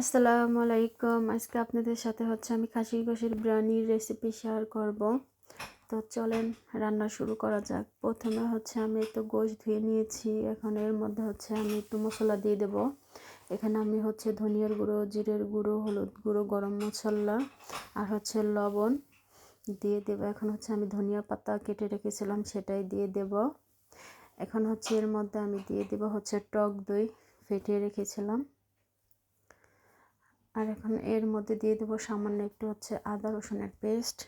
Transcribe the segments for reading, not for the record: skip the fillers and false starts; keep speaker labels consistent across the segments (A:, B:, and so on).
A: আসসালামু আলাইকুম। আজকে আপনাদের সাথে আমি খাসির গোশের বিরিয়ানির রেসিপি শেয়ার করব। তো চলেন রান্না শুরু করা যাক। প্রথমে আমি একটু গোশ ধুয়ে নিয়েছি। এখন এর মধ্যে আমি একটু মশলা দিয়ে দেব। এখানে আমি ধনিয়ার গুঁড়ো, জিরের গুঁড়ো, হলুদ গুঁড়ো, গরম মশলা আর লবণ দিয়ে দেব। এখন আমি ধনিয়া পাতা কেটে রেখেছিলাম, সেটাই দিয়ে দেব। এখন এর মধ্যে আমি দিয়ে দেব টক দই ফেটিয়ে রেখেছিলাম। আর এখন এর মধ্যে দিয়ে দেবো সামান্য একটু আদা রসুনের পেস্ট।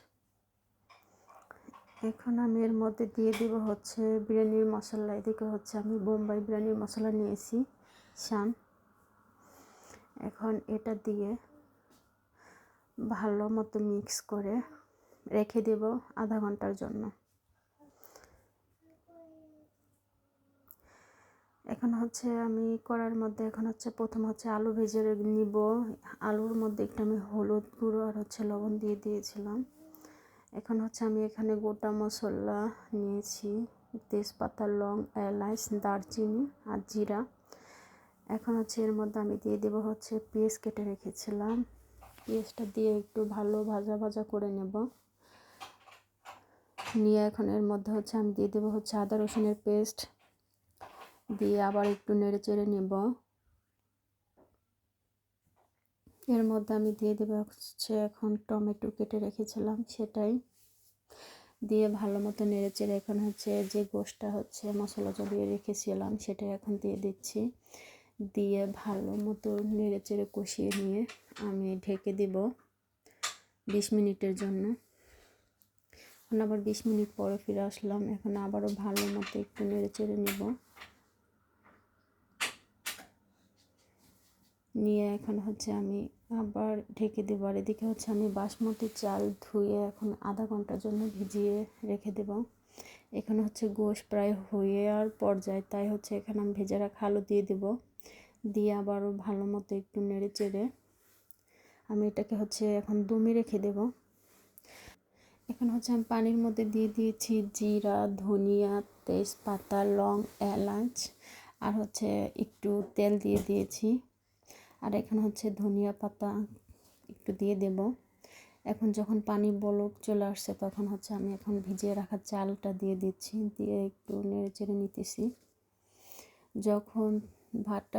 A: এখন আমি এর মধ্যে দিয়ে দেব বিরিয়ানির মশলা। এদিকে আমি বোম্বাই বিরিয়ানির মশলা নিয়েছি শান। এখন এটা দিয়ে ভালো মতো মিক্স করে রেখে দেব আধা ঘন্টার জন্য। এখন আমি কড়ার মধ্যে প্রথম আলু ভেজে নিব। আলুর মধ্যে একটু আমি হলুদ গুঁড়ো আর লবণ দিয়ে দিয়েছিলাম। এখন আমি এখানে গোটা মশলা নিয়েছি, তেজপাতা, লং, এলাচ, দারচিনি আর জিরা। এখন এর মধ্যে আমি দিয়ে দেব পেঁয়াজ কেটে রেখেছিলাম। পেঁয়াজটা দিয়ে একটু ভালো ভাজা ভাজা করে নেব। নিয়ে এখন এর মধ্যে আমি দিয়ে দেব আদা রসুনের পেস্ট দিয়ে আবার একটু নেড়ে চেড়ে নেব। এর মধ্যে আমি দিয়ে দেব এখন টমেটো কেটে রেখেছিলাম, সেটাই দিয়ে ভালো মতো নেড়ে চেড়ে এখন যে গোশটা মশলা জড়িয়ে রেখেছিলাম সেটাই এখন দিয়ে দিচ্ছি। দিয়ে ভালো মতো নেড়ে চেড়ে কষিয়ে নিয়ে আমি ঢেকে দেব 20 মিনিটের জন্য। এখন আবার 20 মিনিট পরে ফিরে আসলাম। এখন আবারও ভালো মতো একটু নেড়ে চেড়ে নেব। নিয়ে এখন আমি আবার ঢেকে দেব। আর এদিকে আমি বাসমতি চাল ধুয়ে এখন আধা ঘন্টার জন্য ভিজিয়ে রেখে দেব। এখানে গোশ প্রায় হয়ে আর পর্যায়ে, তাই এখানে আমি ভেজে রাখা আলু দিয়ে দেব। দিয়ে আবারও ভালো মতো একটু নেড়ে চেড়ে আমি এটাকে এখন দমে রেখে দেব। এখন আমি পানির মধ্যে দিয়ে দিয়েছি জিরা, ধনিয়া, তেজপাতা, লং, এলাচ আর একটু তেল দিয়ে দিয়েছি। আর এখন ধনিয়া পাতা একটু দিয়ে দেব। এখন যখন পানি বলক চলে আসছে তখন আমি এখন ভিজিয়ে রাখা চালটা দিয়ে দিচ্ছি, দিয়ে একটু নেড়ে চেড়ে নিতেছি। যখন ভাতটা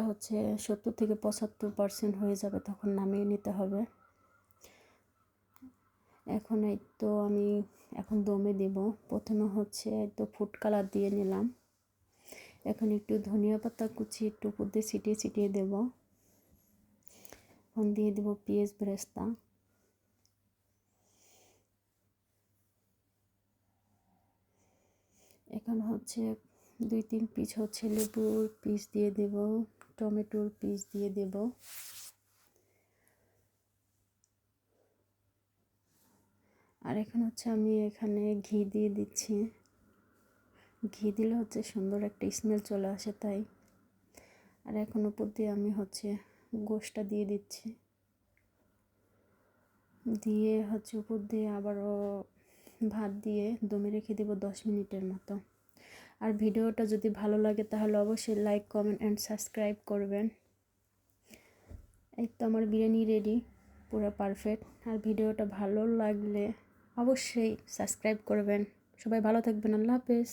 A: 70 থেকে 75% হয়ে যাবে তখন নামিয়ে নিতে হবে। এখন এই তো আমি এখন দমে দেব। প্রথমে একটু ফুড কালার দিয়ে নিলাম। এখন একটু ধনিয়া পাতা কুচি একটু উপর দিয়ে ছিটিয়ে দেব। এখন দিয়ে দেব পেঁয়াজ বেরেস্তা। এখন 2-3 পিস লেবুর পিস দিয়ে দেব, টমেটোর পিস দিয়ে দেব। আর এখন আমি এখানে ঘি দিয়ে দিচ্ছি। ঘি দিলে সুন্দর একটা স্মেল চলে আসে, তাই। আর এখন উপর দিয়ে আমি গোশটা দিয়ে দিচ্ছি। দিয়ে উপর দিয়ে আবারও ভাত দিয়ে দমে রেখে দেব 10 মিনিটের মতো। আর ভিডিওটা যদি ভালো লাগে তাহলে অবশ্যই লাইক, কমেন্ট অ্যান্ড সাবস্ক্রাইব করবেন। এই তো আমার বিরিয়ানি রেডি, পুরো পারফেক্ট। আর ভিডিওটা ভালো লাগলে অবশ্যই সাবস্ক্রাইব করবেন। সবাই ভালো থাকবেন। আল্লাহ হাফেজ।